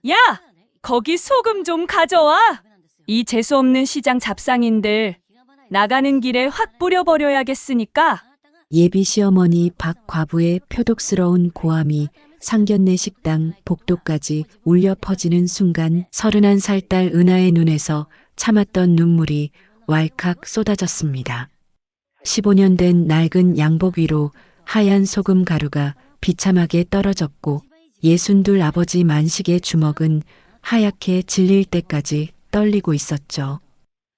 야! 거기 소금 좀 가져와! 이 재수없는 시장 잡상인들 나가는 길에 확 뿌려버려야겠으니까. 예비 시어머니 박 과부의 표독스러운 고함이 상견례 식당 복도까지 울려 퍼지는 순간 31살 딸 은하의 눈에서 참았던 눈물이 왈칵 쏟아졌습니다. 15년 된 낡은 양복 위로 하얀 소금 가루가 비참하게 떨어졌고 62 아버지 만식의 주먹은 하얗게 질릴 때까지 떨리고 있었죠.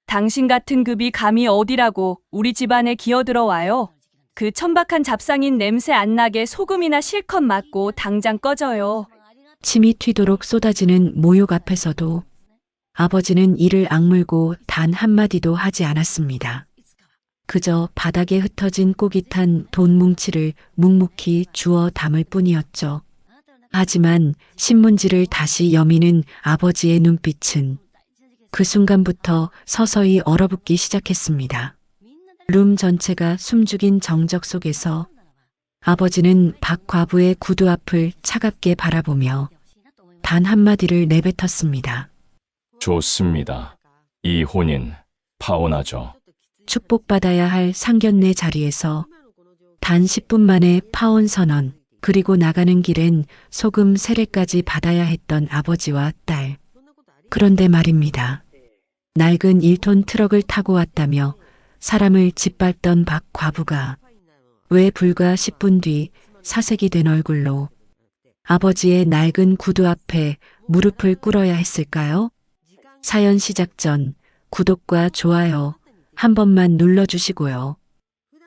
당신 같은 급이 감히 어디라고 우리 집안에 기어들어와요. 그 천박한 잡상인 냄새 안 나게 소금이나 실컷 맞고 당장 꺼져요. 침이 튀도록 쏟아지는 모욕 앞에서도 아버지는 이를 악물고 단 한마디도 하지 않았습니다. 그저 바닥에 흩어진 꼬깃한 돈 뭉치를 묵묵히 주워 담을 뿐이었죠. 하지만 신문지를 다시 여미는 아버지의 눈빛은 그 순간부터 서서히 얼어붙기 시작했습니다. 룸 전체가 숨죽인 정적 속에서 아버지는 박 과부의 구두 앞을 차갑게 바라보며 단 한마디를 내뱉었습니다. 좋습니다. 이 혼인 파혼하죠. 축복받아야 할 상견례 자리에서 단 10분 만에 파혼 선언, 그리고 나가는 길엔 소금 세례까지 받아야 했던 아버지와 딸. 그런데 말입니다. 낡은 1톤 트럭을 타고 왔다며 사람을 짓밟던 박 과부가 왜 불과 10분 뒤 사색이 된 얼굴로 아버지의 낡은 구두 앞에 무릎을 꿇어야 했을까요? 사연 시작 전 구독과 좋아요 한 번만 눌러주시고요.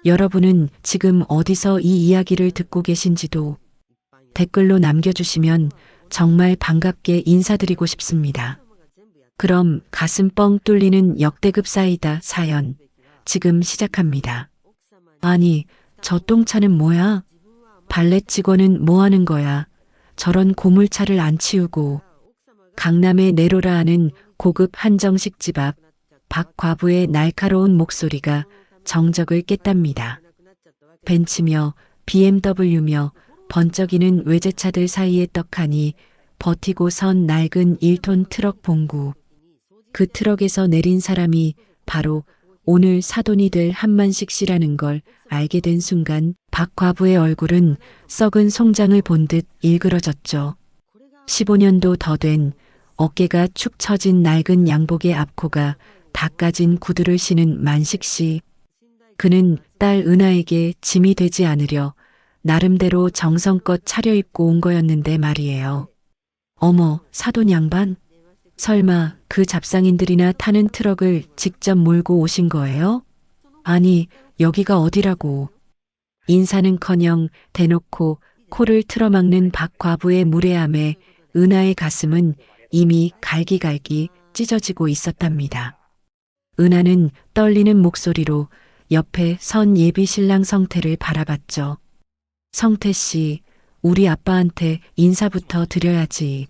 여러분은 지금 어디서 이 이야기를 듣고 계신지도 댓글로 남겨주시면 정말 반갑게 인사드리고 싶습니다. 그럼 가슴 뻥 뚫리는 역대급 사이다 사연 지금 시작합니다. 아니, 저 똥차는 뭐야? 발렛 직원은 뭐 하는 거야? 저런 고물차를 안 치우고. 강남의 네로라 하는 고급 한정식 집 앞 박 과부의 날카로운 목소리가 정적을 깼답니다. 벤츠며 BMW며 번쩍이는 외제차들 사이에 떡하니 버티고 선 낡은 1톤 트럭 봉구. 그 트럭에서 내린 사람이 바로 오늘 사돈이 될 한만식 씨라는 걸 알게 된 순간 박 과부의 얼굴은 썩은 송장을 본 듯 일그러졌죠. 15년도 더 된 어깨가 축 처진 낡은 양복의 앞코가 다 까진 구두를 신은 만식 씨. 그는 딸 은하에게 짐이 되지 않으려 나름대로 정성껏 차려입고 온 거였는데 말이에요. 어머, 사돈 양반? 설마 그 잡상인들이나 타는 트럭을 직접 몰고 오신 거예요? 아니, 여기가 어디라고. 인사는커녕 대놓고 코를 틀어막는 박 과부의 무례함에 은하의 가슴은 이미 갈기갈기 찢어지고 있었답니다. 은하는 떨리는 목소리로 옆에 선 예비 신랑 성태를 바라봤죠. 성태 씨, 우리 아빠한테 인사부터 드려야지.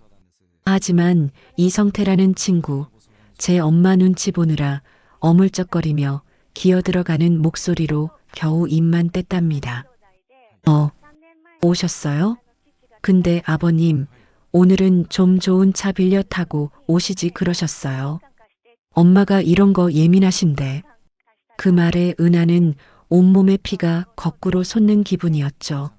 하지만 이 성태라는 친구, 제 엄마 눈치 보느라 어물쩍거리며 기어들어가는 목소리로 겨우 입만 뗐답니다. 오셨어요? 근데 아버님, 오늘은 좀 좋은 차 빌려 타고 오시지 그러셨어요. 엄마가 이런 거 예민하신데. 그 말에 은하는 온몸의 피가 거꾸로 솟는 기분이었죠.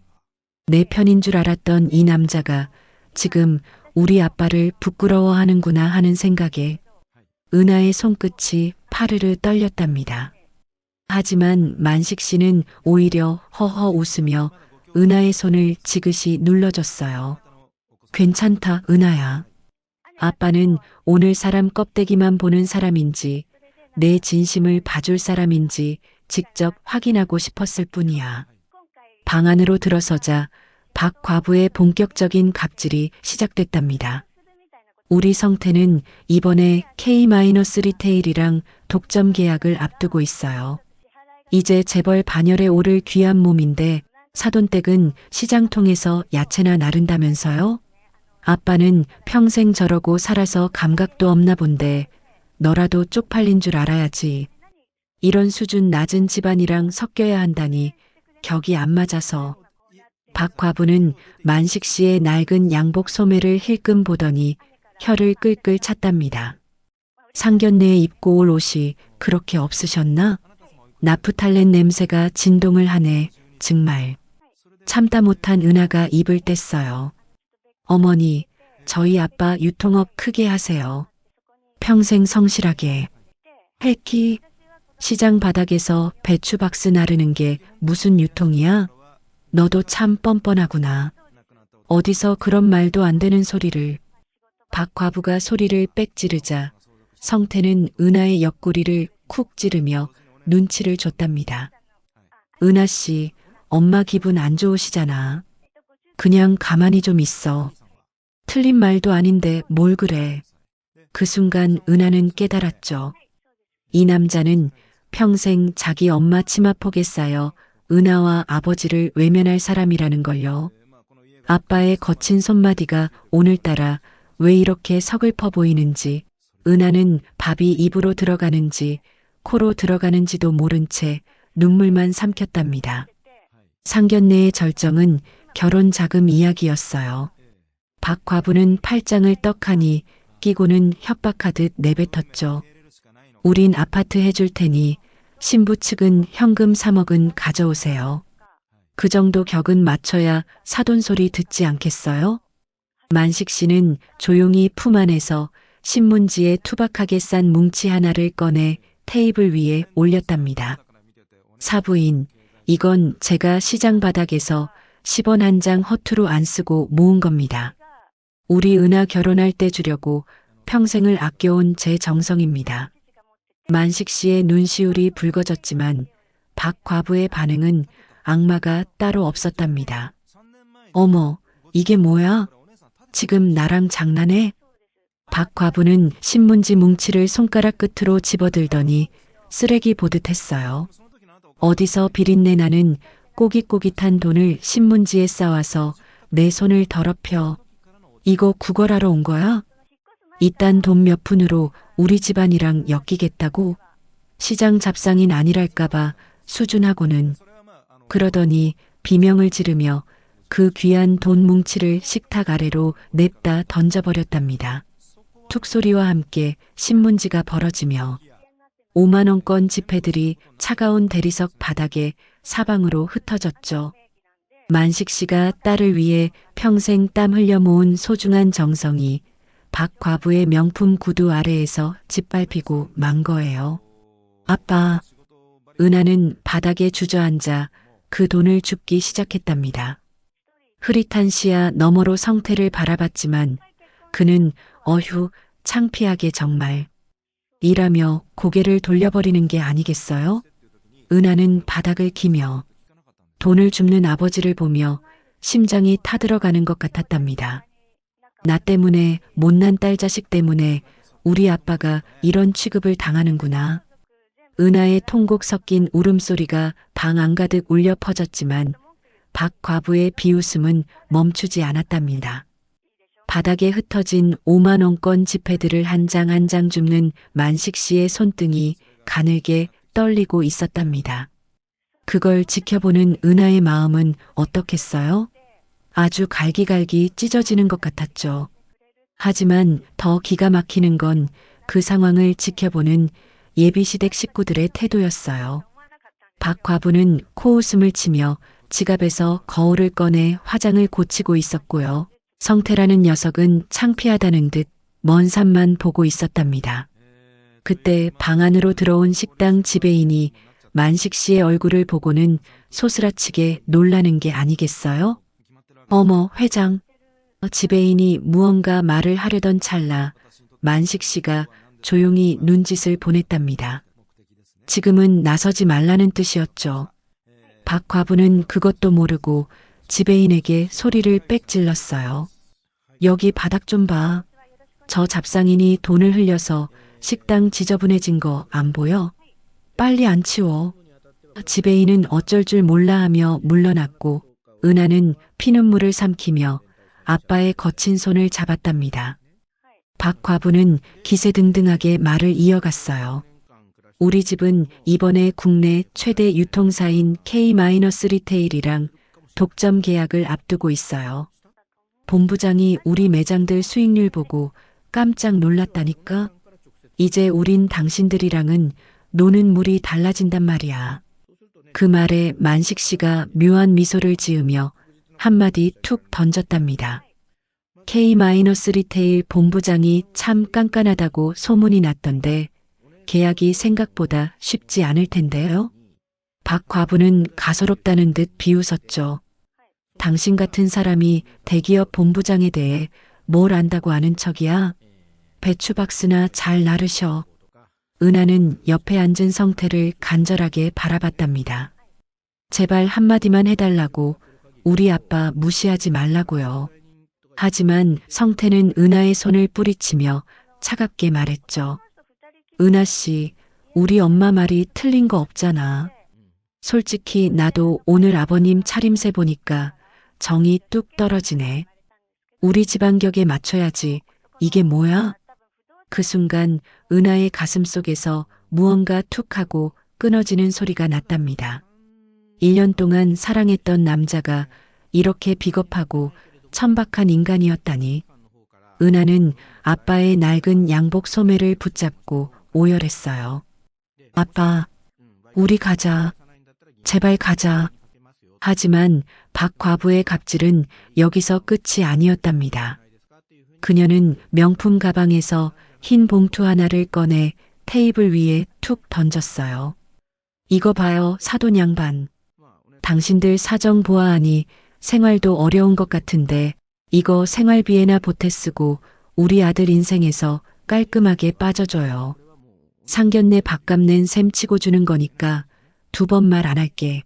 내 편인 줄 알았던 이 남자가 지금 우리 아빠를 부끄러워하는구나 하는 생각에 은하의 손끝이 파르르 떨렸답니다. 하지만 만식 씨는 오히려 허허 웃으며 은하의 손을 지그시 눌러줬어요. 괜찮다, 은하야. 아빠는 오늘 사람 껍데기만 보는 사람인지 내 진심을 봐줄 사람인지 직접 확인하고 싶었을 뿐이야. 방 안으로 들어서자 박 과부의 본격적인 갑질이 시작됐답니다. 우리 성태는 이번에 K-리테일이랑 독점 계약을 앞두고 있어요. 이제 재벌 반열에 오를 귀한 몸인데 사돈댁은 시장통에서 야채나 나른다면서요? 아빠는 평생 저러고 살아서 감각도 없나 본데 너라도 쪽팔린 줄 알아야지. 이런 수준 낮은 집안이랑 섞여야 한다니 격이 안 맞아서. 박 과부는 만식 씨의 낡은 양복 소매를 힐끔 보더니 혀를 끌끌 찼답니다. 상견례에 입고 올 옷이 그렇게 없으셨나? 나프탈렌 냄새가 진동을 하네. 정말. 참다 못한 은하가 입을 뗐어요. 어머니, 저희 아빠 유통업 크게 하세요. 평생 성실하게. 헬키, 시장 바닥에서 배추 박스 나르는 게 무슨 유통이야? 너도 참 뻔뻔하구나. 어디서 그런 말도 안 되는 소리를. 박 과부가 소리를 빽 지르자 성태는 은하의 옆구리를 쿡 찌르며 눈치를 줬답니다. 은하 씨, 엄마 기분 안 좋으시잖아. 그냥 가만히 좀 있어. 틀린 말도 아닌데 뭘 그래. 그 순간 은하는 깨달았죠. 이 남자는 평생 자기 엄마 치마폭에 쌓여 은하와 아버지를 외면할 사람이라는 걸요. 아빠의 거친 손마디가 오늘따라 왜 이렇게 서글퍼 보이는지, 은하는 밥이 입으로 들어가는지 코로 들어가는지도 모른 채 눈물만 삼켰답니다. 상견례의 절정은 결혼 자금 이야기였어요. 박 과부는 팔짱을 떡하니 끼고는 협박하듯 내뱉었죠. 우린 아파트 해줄 테니 신부 측은 현금 3억은 가져오세요. 그 정도 격은 맞춰야 사돈 소리 듣지 않겠어요? 만식 씨는 조용히 품 안에서 신문지에 투박하게 싼 뭉치 하나를 꺼내 테이블 위에 올렸답니다. 사부인, 이건 제가 시장 바닥에서 10원 한 장 허투루 안 쓰고 모은 겁니다. 우리 은하 결혼할 때 주려고 평생을 아껴온 제 정성입니다. 만식 씨의 눈시울이 붉어졌지만 박 과부의 반응은 악마가 따로 없었답니다. 어머, 이게 뭐야? 지금 나랑 장난해? 박 과부는 신문지 뭉치를 손가락 끝으로 집어들더니 쓰레기 보듯 했어요. 어디서 비린내 나는 꼬깃꼬깃한 돈을 신문지에 쌓아서 내 손을 더럽혀. 이거 구걸하러 온 거야? 이딴 돈 몇 푼으로 우리 집안이랑 엮이겠다고? 시장 잡상인 아니랄까봐 수준하고는. 그러더니 비명을 지르며 그 귀한 돈 뭉치를 식탁 아래로 냅다 던져버렸답니다. 툭 소리와 함께 신문지가 벌어지며 5만 원권 지폐들이 차가운 대리석 바닥에 사방으로 흩어졌죠. 만식 씨가 딸을 위해 평생 땀 흘려 모은 소중한 정성이 박 과부의 명품 구두 아래에서 짓밟히고 만 거예요. 아빠, 은하는 바닥에 주저앉아 그 돈을 줍기 시작했답니다. 흐릿한 시야 너머로 성태를 바라봤지만 그는 어휴 창피하게 정말 이라며 고개를 돌려버리는 게 아니겠어요? 은하는 바닥을 기며 돈을 줍는 아버지를 보며 심장이 타들어가는 것 같았답니다. 나 때문에 못난 딸 자식 때문에 우리 아빠가 이런 취급을 당하는구나. 은하의 통곡 섞인 울음소리가 방 안가득 울려 퍼졌지만 박 과부의 비웃음은 멈추지 않았답니다. 바닥에 흩어진 5만 원권 지폐들을 한 장 한 장 줍는 만식 씨의 손등이 가늘게 떨리고 있었답니다. 그걸 지켜보는 은하의 마음은 어떻겠어요? 아주 갈기갈기 찢어지는 것 같았죠. 하지만 더 기가 막히는 건 그 상황을 지켜보는 예비시댁 식구들의 태도였어요. 박 과부는 코웃음을 치며 지갑에서 거울을 꺼내 화장을 고치고 있었고요. 성태라는 녀석은 창피하다는 듯 먼 산만 보고 있었답니다. 그때 방 안으로 들어온 식당 지배인이 만식 씨의 얼굴을 보고는 소스라치게 놀라는 게 아니겠어요? 어머, 회장. 지배인이 무언가 말을 하려던 찰나 만식 씨가 조용히 눈짓을 보냈답니다. 지금은 나서지 말라는 뜻이었죠. 박 과부는 그것도 모르고 지배인에게 소리를 빽 질렀어요. 여기 바닥 좀 봐. 저 잡상인이 돈을 흘려서 식당 지저분해진 거 안 보여? 빨리 안 치워. 지배인은 어쩔 줄 몰라 하며 물러났고 은하는 피눈물을 삼키며 아빠의 거친 손을 잡았답니다. 박 과부는 기세등등하게 말을 이어갔어요. 우리 집은 이번에 국내 최대 유통사인 K-리테일이랑 독점 계약을 앞두고 있어요. 본부장이 우리 매장들 수익률 보고 깜짝 놀랐다니까. 이제 우린 당신들이랑은 노는 물이 달라진단 말이야. 그 말에 만식 씨가 묘한 미소를 지으며 한마디 툭 던졌답니다. K-리테일 본부장이 참 깐깐하다고 소문이 났던데 계약이 생각보다 쉽지 않을 텐데요. 박 과부는 가소롭다는 듯 비웃었죠. 당신 같은 사람이 대기업 본부장에 대해 뭘 안다고 아는 척이야? 배추박스나 잘 나르셔. 은하는 옆에 앉은 성태를 간절하게 바라봤답니다. 제발 한마디만 해달라고, 우리 아빠 무시하지 말라고요. 하지만 성태는 은하의 손을 뿌리치며 차갑게 말했죠. 은하 씨, 우리 엄마 말이 틀린 거 없잖아. 솔직히 나도 오늘 아버님 차림새 보니까 정이 뚝 떨어지네. 우리 집안격에 맞춰야지. 이게 뭐야? 그 순간 은하의 가슴 속에서 무언가 툭 하고 끊어지는 소리가 났답니다. 1년 동안 사랑했던 남자가 이렇게 비겁하고 천박한 인간이었다니. 은하는 아빠의 낡은 양복 소매를 붙잡고 오열했어요. 아빠, 우리 가자. 제발 가자. 하지만 박 과부의 갑질은 여기서 끝이 아니었답니다. 그녀는 명품 가방에서 흰 봉투 하나를 꺼내 테이블 위에 툭 던졌어요. 이거 봐요, 사돈 양반. 당신들 사정 보아하니 생활도 어려운 것 같은데 이거 생활비에나 보태 쓰고 우리 아들 인생에서 깔끔하게 빠져줘요. 상견례 밥값 낸 셈 치고 주는 거니까 2번 말 안 할게.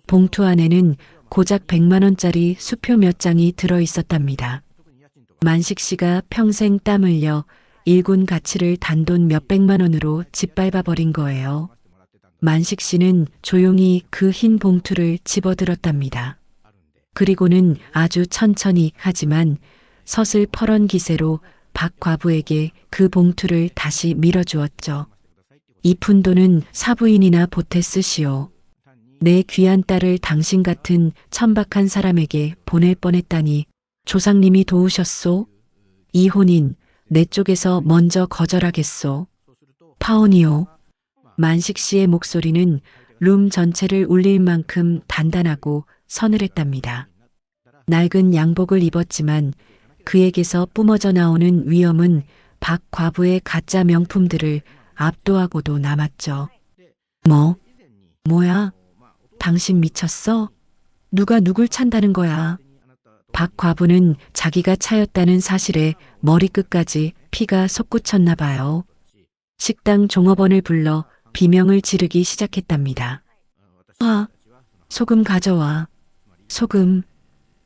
봉투 안에는 고작 100만 원짜리 수표 몇 장이 들어 있었답니다. 만식 씨가 평생 땀 흘려 일군 가치를 단돈 몇백만 원으로 짓밟아 버린 거예요. 만식 씨는 조용히 그 흰 봉투를 집어들었답니다. 그리고는 아주 천천히 하지만 서슬퍼런 기세로 박 과부에게 그 봉투를 다시 밀어주었죠. 이 푼돈은 사부인이나 보태 쓰시오. 내 귀한 딸을 당신 같은 천박한 사람에게 보낼 뻔했다니 조상님이 도우셨소? 이 혼인 내 쪽에서 먼저 거절하겠소. 파혼이요. 만식 씨의 목소리는 룸 전체를 울릴 만큼 단단하고 서늘했답니다. 낡은 양복을 입었지만 그에게서 뿜어져 나오는 위엄은 박 과부의 가짜 명품들을 압도하고도 남았죠. 뭐야? 당신 미쳤어? 누가 누굴 찬다는 거야? 박 과부는 자기가 차였다는 사실에 머리끝까지 피가 솟구쳤나 봐요. 식당 종업원을 불러 비명을 지르기 시작했답니다. 소금 가져와. 소금.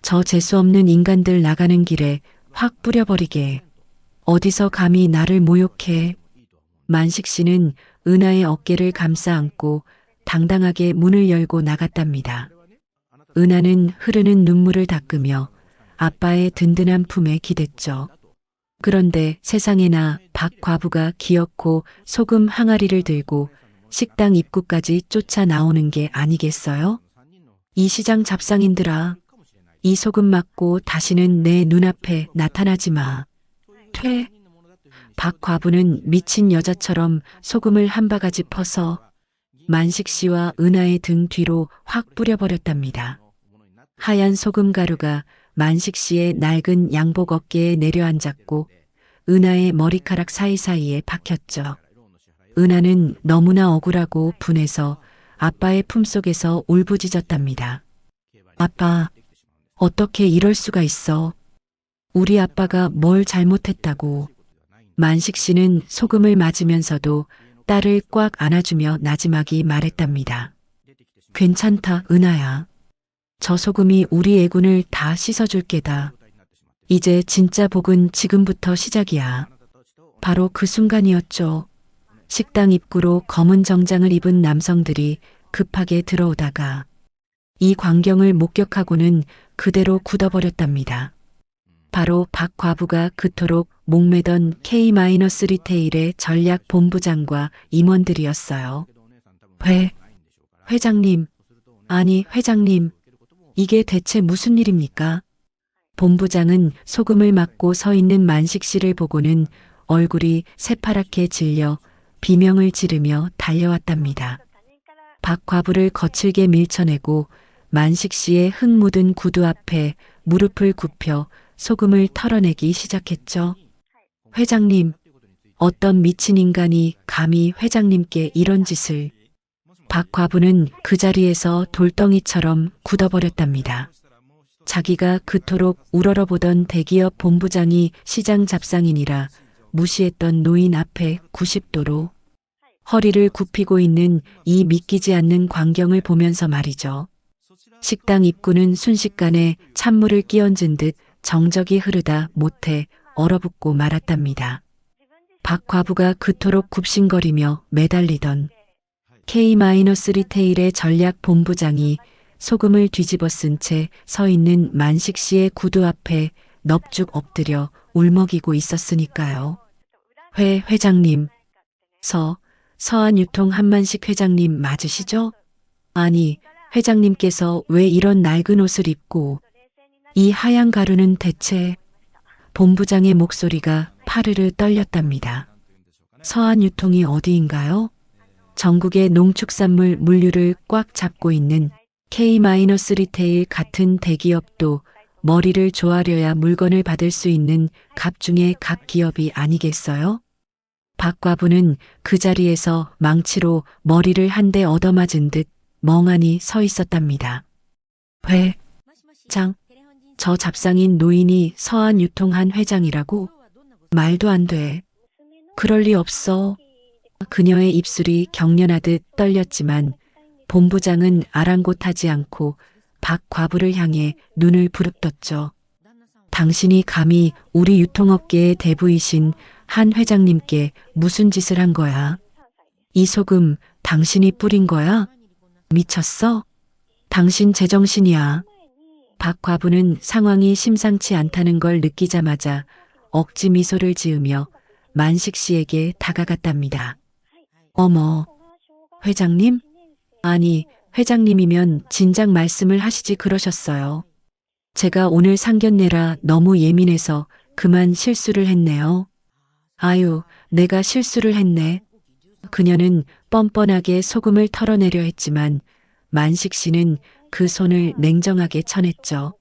저 재수없는 인간들 나가는 길에 확 뿌려버리게. 어디서 감히 나를 모욕해. 만식 씨는 은하의 어깨를 감싸 안고 당당하게 문을 열고 나갔답니다. 은하는 흐르는 눈물을 닦으며 아빠의 든든한 품에 기댔죠. 그런데 세상에나 박 과부가 기어코 소금 항아리를 들고 식당 입구까지 쫓아 나오는 게 아니겠어요? 이 시장 잡상인들아, 이 소금 맞고 다시는 내 눈앞에 나타나지 마. 퇴. 박 과부는 미친 여자처럼 소금을 한 바가지 퍼서 만식 씨와 은하의 등 뒤로 확 뿌려버렸답니다. 하얀 소금 가루가 만식 씨의 낡은 양복 어깨에 내려앉았고 은하의 머리카락 사이사이에 박혔죠. 은하는 너무나 억울하고 분해서 아빠의 품속에서 울부짖었답니다. 아빠, 어떻게 이럴 수가 있어? 우리 아빠가 뭘 잘못했다고. 만식 씨는 소금을 맞으면서도 딸을 꽉 안아주며 나지막이 말했답니다. 괜찮다, 은하야. 저 소금이 우리 애군을 다 씻어줄 게다. 이제 진짜 복은 지금부터 시작이야. 바로 그 순간이었죠. 식당 입구로 검은 정장을 입은 남성들이 급하게 들어오다가 이 광경을 목격하고는 그대로 굳어버렸답니다. 바로 박 과부가 그토록 목매던 K-리테일의 전략 본부장과 임원들이었어요. 회장님. 아니, 회장님. 이게 대체 무슨 일입니까? 본부장은 소금을 맞고 서 있는 만식 씨를 보고는 얼굴이 새파랗게 질려 비명을 지르며 달려왔답니다. 박 과부를 거칠게 밀쳐내고 만식 씨의 흙 묻은 구두 앞에 무릎을 굽혀 소금을 털어내기 시작했죠. 회장님, 어떤 미친 인간이 감히 회장님께 이런 짓을. 박 과부는 그 자리에서 돌덩이처럼 굳어버렸답니다. 자기가 그토록 우러러보던 대기업 본부장이 시장 잡상인이라 무시했던 노인 앞에 90도로 허리를 굽히고 있는 이 믿기지 않는 광경을 보면서 말이죠. 식당 입구는 순식간에 찬물을 끼얹은 듯 정적이 흐르다 못해 얼어붙고 말았답니다. 박 과부가 그토록 굽신거리며 매달리던 K-리테일의 전략 본부장이 소금을 뒤집어 쓴 채 서 있는 만식 씨의 구두 앞에 넙죽 엎드려 울먹이고 있었으니까요. 회장님, 서한유통 한만식 회장님 맞으시죠? 아니, 회장님께서 왜 이런 낡은 옷을 입고 이 하얀 가루는 대체. 본부장의 목소리가 파르르 떨렸답니다. 서한유통이 어디인가요? 전국의 농축산물 물류를 꽉 잡고 있는 K-리테일 같은 대기업도 머리를 조아려야 물건을 받을 수 있는 갑 중의 갑 기업이 아니겠어요? 박 과부는 그 자리에서 망치로 머리를 한 대 얻어맞은 듯 멍하니 서 있었답니다. 회장, 저 잡상인 노인이 서한유통한 회장이라고? 말도 안 돼. 그럴 리 없어. 그녀의 입술이 경련하듯 떨렸지만 본부장은 아랑곳하지 않고 박 과부를 향해 눈을 부릅떴죠. 당신이 감히 우리 유통업계의 대부이신 한 회장님께 무슨 짓을 한 거야? 이 소금 당신이 뿌린 거야? 미쳤어? 당신 제정신이야. 박 과부는 상황이 심상치 않다는 걸 느끼자마자 억지 미소를 지으며 만식 씨에게 다가갔답니다. 어머, 회장님? 아니, 회장님이면 진작 말씀을 하시지 그러셨어요. 제가 오늘 상견례라 너무 예민해서 그만 실수를 했네요. 아유, 내가 실수를 했네. 그녀는 뻔뻔하게 소금을 털어내려 했지만 만식 씨는 그 손을 냉정하게 쳐냈죠.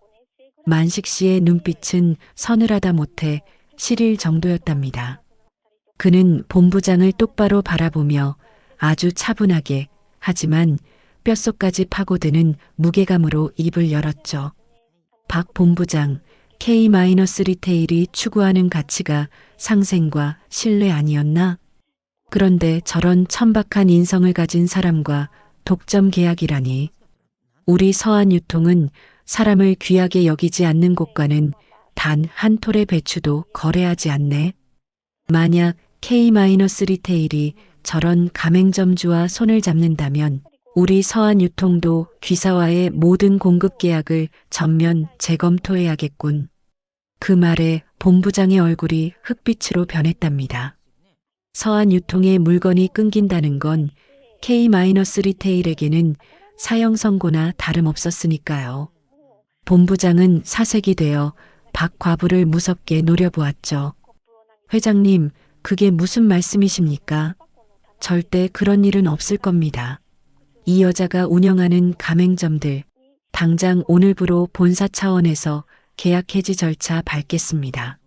만식 씨의 눈빛은 서늘하다 못해 시릴 정도였답니다. 그는 본부장을 똑바로 바라보며 아주 차분하게 하지만 뼛속까지 파고드는 무게감으로 입을 열었죠. 박 본부장, K-리테일이 추구하는 가치가 상생과 신뢰 아니었나? 그런데 저런 천박한 인성을 가진 사람과 독점 계약이라니. 우리 서한유통은 사람을 귀하게 여기지 않는 곳과는 단 한 톨의 배추도 거래하지 않네. 만약 K-리테일이 저런 가맹점주와 손을 잡는다면 우리 서한유통도 귀사와의 모든 공급 계약을 전면 재검토해야겠군. 그 말에 본부장의 얼굴이 흑빛으로 변했답니다. 서한유통의 물건이 끊긴다는 건 K-리테일에게는 사형 선고나 다름없었으니까요. 본부장은 사색이 되어 박 과부를 무섭게 노려보았죠. 회장님, 그게 무슨 말씀이십니까? 절대 그런 일은 없을 겁니다. 이 여자가 운영하는 가맹점들, 당장 오늘부로 본사 차원에서 계약 해지 절차 밟겠습니다.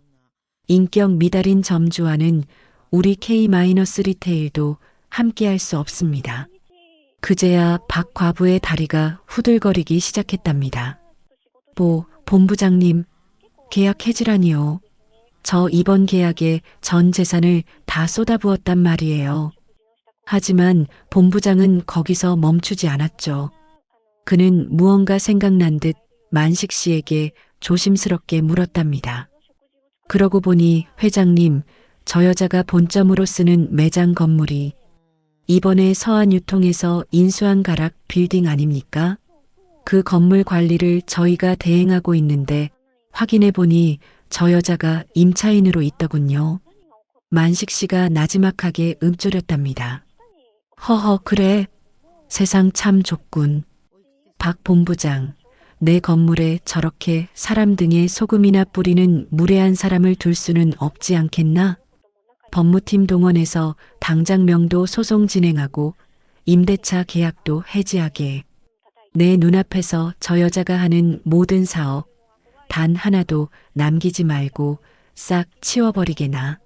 인격 미달인 점주와는 우리 K-리테일도 함께할 수 없습니다. 그제야 박 과부의 다리가 후들거리기 시작했답니다. 본부장님, 계약 해지라니요. 저 이번 계약에 전 재산을 다 쏟아부었단 말이에요. 하지만 본부장은 거기서 멈추지 않았죠. 그는 무언가 생각난 듯 만식 씨에게 조심스럽게 물었답니다. 그러고 보니 회장님, 저 여자가 본점으로 쓰는 매장 건물이 이번에 서한유통에서 인수한 가락 빌딩 아닙니까? 그 건물 관리를 저희가 대행하고 있는데 확인해 보니 저 여자가 임차인으로 있더군요. 만식 씨가 나지막하게 읊조렸답니다. 허허, 그래. 세상 참 좁군. 박 본부장, 내 건물에 저렇게 사람 등에 소금이나 뿌리는 무례한 사람을 둘 수는 없지 않겠나? 법무팀 동원해서 당장 명도 소송 진행하고 임대차 계약도 해지하게. 내 눈앞에서 저 여자가 하는 모든 사업 단 하나도 남기지 말고 싹 치워버리게나.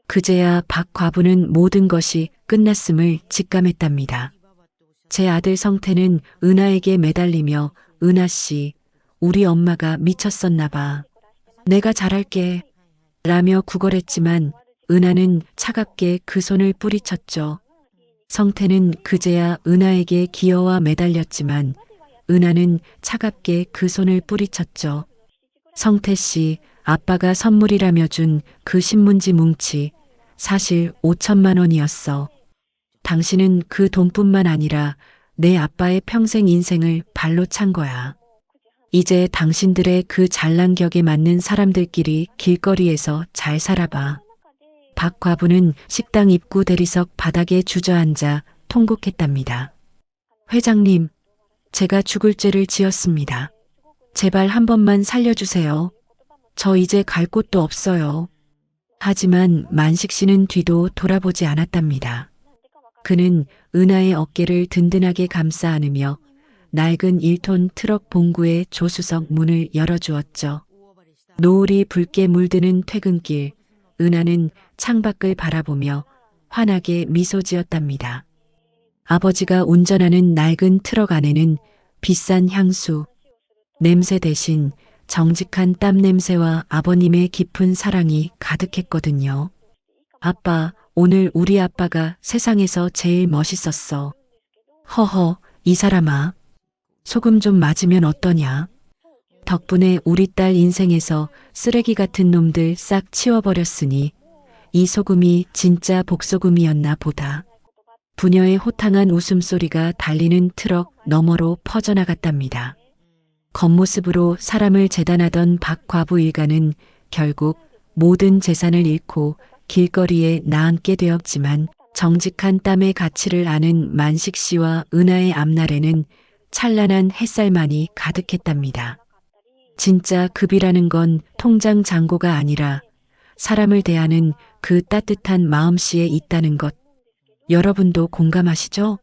그제야 박 과부는 모든 것이 끝났음을 직감했답니다. 제 아들 성태는 은하에게 매달리며 은하 씨, 우리 엄마가 미쳤었나 봐. 내가 잘할게. 라며 구걸했지만 은하는 차갑게 그 손을 뿌리쳤죠. 성태는 그제야 은하에게 기어와 매달렸지만 은하는 차갑게 그 손을 뿌리쳤죠. 성태 씨, 아빠가 선물이라며 준 그 신문지 뭉치 사실 5천만 원이었어. 당신은 그 돈뿐만 아니라 내 아빠의 평생 인생을 발로 찬 거야. 이제 당신들의 그 잘난 격에 맞는 사람들끼리 길거리에서 잘 살아봐. 박 과부는 식당 입구 대리석 바닥에 주저앉아 통곡했답니다. 회장님, 제가 죽을 죄를 지었습니다. 제발 한 번만 살려주세요. 저 이제 갈 곳도 없어요. 하지만 만식 씨는 뒤도 돌아보지 않았답니다. 그는 은하의 어깨를 든든하게 감싸 안으며 낡은 1톤 트럭 봉구의 조수석 문을 열어주었죠. 노을이 붉게 물드는 퇴근길, 은하는 창밖을 바라보며 환하게 미소 지었답니다. 아버지가 운전하는 낡은 트럭 안에는 비싼 향수, 냄새 대신 정직한 땀 냄새와 아버님의 깊은 사랑이 가득했거든요. 아빠, 오늘 우리 아빠가 세상에서 제일 멋있었어. 허허, 이 사람아. 소금 좀 맞으면 어떠냐? 덕분에 우리 딸 인생에서 쓰레기 같은 놈들 싹 치워버렸으니 이 소금이 진짜 복소금이었나 보다. 부녀의 호탕한 웃음소리가 달리는 트럭 너머로 퍼져나갔답니다. 겉모습으로 사람을 재단하던 박 과부 일가는 결국 모든 재산을 잃고 길거리에 나앉게 되었지만 정직한 땀의 가치를 아는 만식 씨와 은하의 앞날에는 찬란한 햇살만이 가득했답니다. 진짜 급이라는 건 통장 잔고가 아니라 사람을 대하는 그 따뜻한 마음씨에 있다는 것. 여러분도 공감하시죠?